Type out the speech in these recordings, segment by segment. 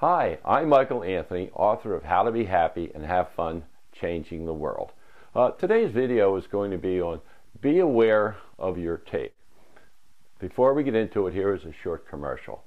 Hi, I'm Michael Anthony, author of How to Be Happy and Have Fun Changing the World. Today's video is going to be on be aware of your tape. Before we get into it, here is a short commercial.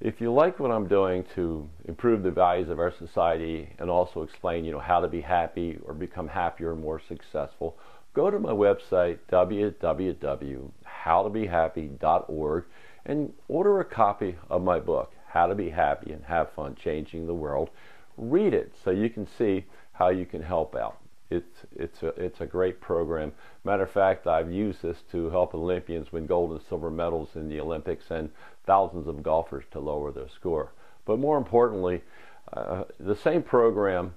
If you like what I'm doing to improve the values of our society and also explain, how to be happy or become happier and more successful, go to my website, www.howtobehappy.org, and order a copy of my book, How to Be Happy and Have Fun Changing the World. Read it so you can see how you can help out. It's a great program. Matter of fact, I've used this to help Olympians win gold and silver medals in the Olympics and thousands of golfers to lower their score. But more importantly, the same program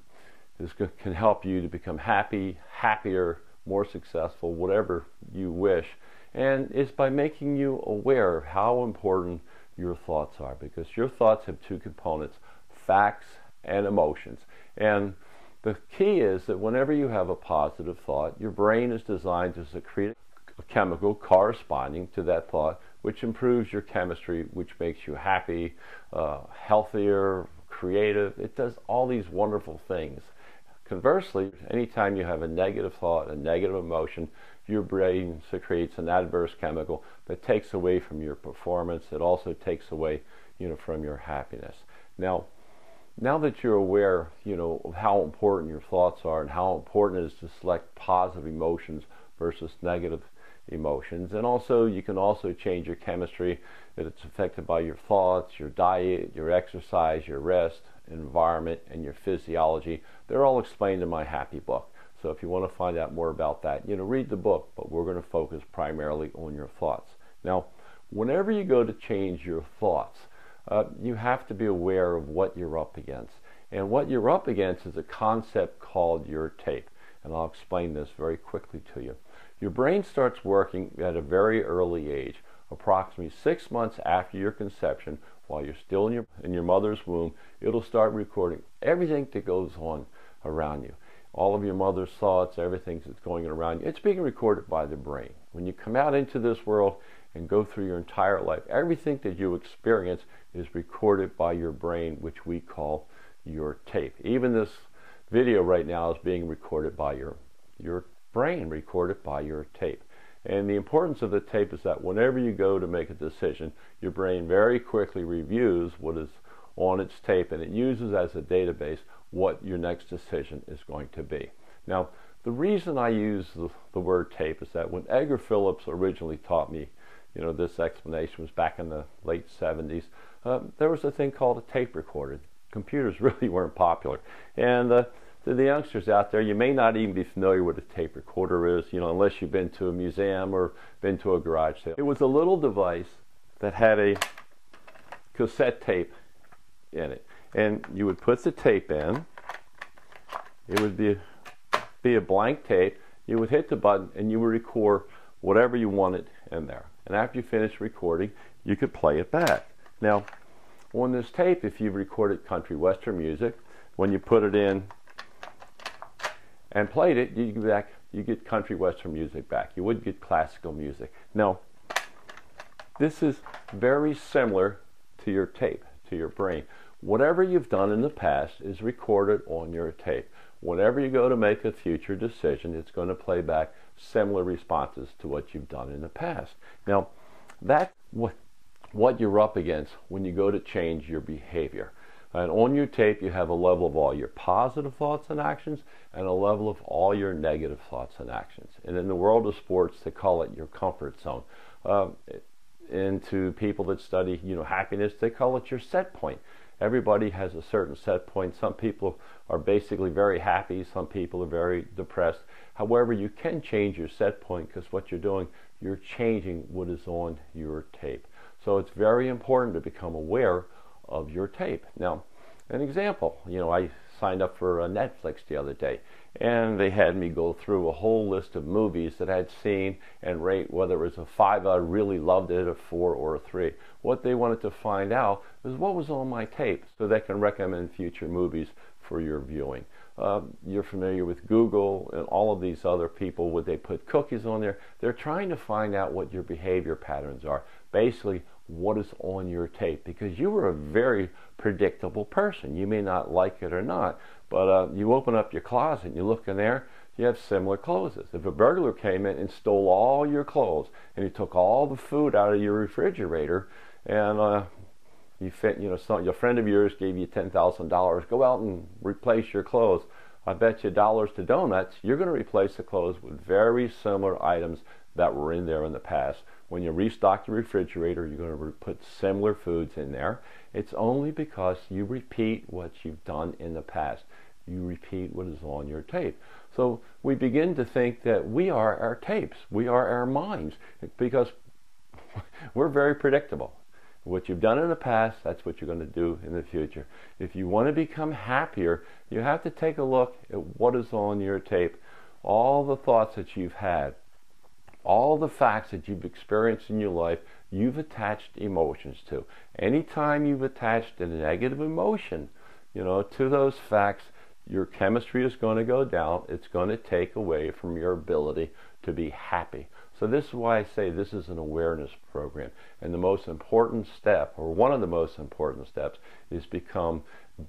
can help you to become happy, happier, more successful, whatever you wish. And it's by making you aware of how important your thoughts are, because your thoughts have two components, facts and emotions. And the key is that whenever you have a positive thought, your brain is designed to secrete a chemical corresponding to that thought, which improves your chemistry, which makes you happy, healthier, creative. It does all these wonderful things. Conversely, anytime you have a negative thought, a negative emotion, your brain secretes an adverse chemical that takes away from your performance. It also takes away, from your happiness. Now that you're aware, of how important your thoughts are and how important it is to select positive emotions versus negative emotions, and also you can also change your chemistry, that it's affected by your thoughts, your diet, your exercise, your rest, environment, and your physiology. They're all explained in my Happy book. So if you want to find out more about that, read the book, but we're going to focus primarily on your thoughts. Now, whenever you go to change your thoughts, you have to be aware of what you're up against. And what you're up against is a concept called your tape. And I'll explain this very quickly to you. Your brain starts working at a very early age, approximately 6 months after your conception. While you're still in your mother's womb, it'll start recording everything that goes on around you. All of your mother's thoughts, everything that's going on around you, it's being recorded by the brain. When you come out into this world and go through your entire life, everything that you experience is recorded by your brain, which we call your tape. Even this video right now is being recorded by your brain, recorded by your tape. And the importance of the tape is that whenever you go to make a decision, your brain very quickly reviews what is on its tape, and it uses as a database what your next decision is going to be. Now, the reason I use the word tape is that when Edgar Phillips originally taught me, this explanation was back in the late 70s, there was a thing called a tape recorder. Computers really weren't popular. And to the youngsters out there, you may not even be familiar with what a tape recorder is, unless you've been to a museum or been to a garage sale. It was a little device that had a cassette tape in it. And you would put the tape in. It would be a blank tape. You would hit the button and you would record whatever you wanted in there. And after you finished recording, you could play it back. Now, on this tape, if you've recorded country western music, when you put it in and played it, you get country western music back. You wouldn't get classical music. Now, this is very similar to your tape, to your brain. Whatever you've done in the past is recorded on your tape. Whenever you go to make a future decision, it's going to play back similar responses to what you've done in the past. Now, that's what you're up against when you go to change your behavior. And on your tape, you have a level of all your positive thoughts and actions and a level of all your negative thoughts and actions. And in the world of sports, they call it your comfort zone. And to people that study, happiness, they call it your set point. Everybody has a certain set point. Some people are basically very happy. Some people are very depressed. However, you can change your set point, because what you're doing, you're changing what is on your tape. So it's very important to become aware of your tape. Now, an example, I signed up for Netflix the other day, and they had me go through a whole list of movies that I'd seen and rate whether it was a 5, I really loved it, a 4, or a 3. What they wanted to find out is what was on my tape, so they can recommend future movies for your viewing. You're familiar with Google and all of these other people, would they put cookies on there? They're trying to find out what your behavior patterns are. Basically, what is on your tape, because you were a very predictable person. You may not like it or not, but you open up your closet and you look in there, you have similar clothes. If a burglar came in and stole all your clothes and he took all the food out of your refrigerator, and your friend of yours gave you $10,000, go out and replace your clothes. I bet you dollars to donuts, you're going to replace the clothes with very similar items that were in there in the past. When you restock your refrigerator, you're going to put similar foods in there. It's only because you repeat what you've done in the past. You repeat what is on your tape. So we begin to think that we are our tapes. We are our minds, because we're very predictable. What you've done in the past, that's what you're going to do in the future. If you want to become happier, you have to take a look at what is on your tape. All the thoughts that you've had, all the facts that you've experienced in your life, you've attached emotions to. Anytime you've attached a negative emotion, to those facts, your chemistry is going to go down. It's going to take away from your ability to be happy. So this is why I say this is an awareness program. And the most important step, or one of the most important steps, is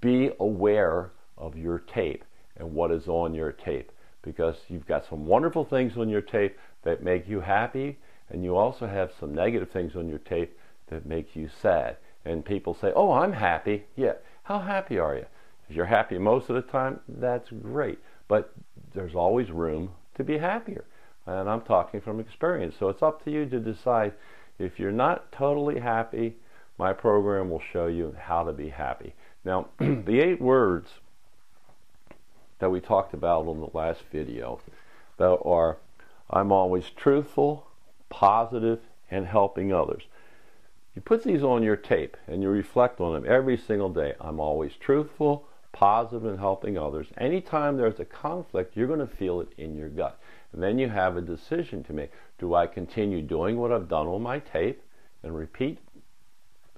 be aware of your tape and what is on your tape. Because you've got some wonderful things on your tape that make you happy, and you also have some negative things on your tape that make you sad. And people say, oh, I'm happy. Yeah, how happy are you? If you're happy most of the time, that's great. But there's always room to be happier. And I'm talking from experience. So it's up to you to decide. If you're not totally happy, my program will show you how to be happy. Now, the 8 words that we talked about on the last video that are, I'm always truthful, positive, and helping others. You put these on your tape and you reflect on them every single day. I'm always truthful, positive, and helping others. Anytime there's a conflict, you're going to feel it in your gut. And then you have a decision to make. Do I continue doing what I've done on my tape and repeat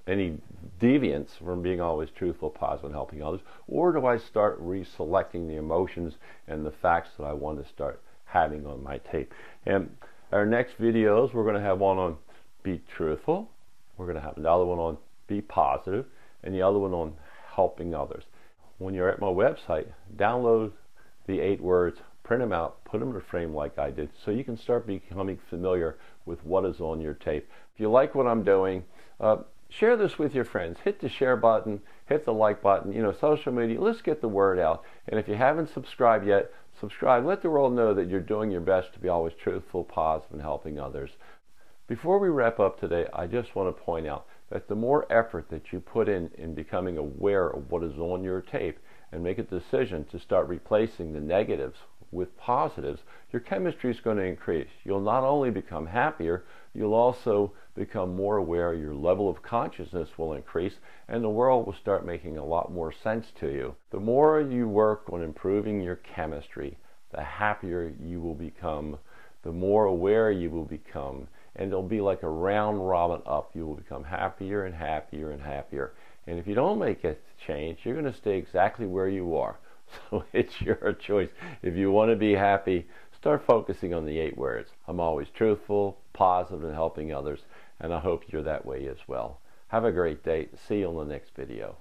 any deviance from being always truthful, positive, and helping others? Or do I start reselecting the emotions and the facts that I want to start having on my tape? And our next videos, we're going to have one on be truthful. We're going to have another one on be positive, and the other one on helping others. When you're at my website, download the 8 words, print them out, put them in a frame like I did, so you can start becoming familiar with what is on your tape. If you like what I'm doing, share this with your friends. Hit the share button, hit the like button, social media. Let's get the word out. And if you haven't subscribed yet, subscribe. Let the world know that you're doing your best to be always truthful, positive, and helping others. Before we wrap up today, I just want to point out that the more effort that you put in becoming aware of what is on your tape and make a decision to start replacing the negatives with positives, your chemistry is going to increase. You'll not only become happier, you'll also become more aware. Your level of consciousness will increase, and the world will start making a lot more sense to you. The more you work on improving your chemistry, the happier you will become, the more aware you will become, and it'll be like a round robin up. You will become happier and happier and happier. And if you don't make a change, you're going to stay exactly where you are. So it's your choice. If you want to be happy, start focusing on the 8 words. I'm always truthful, positive, and helping others. And I hope you're that way as well. Have a great day. See you on the next video.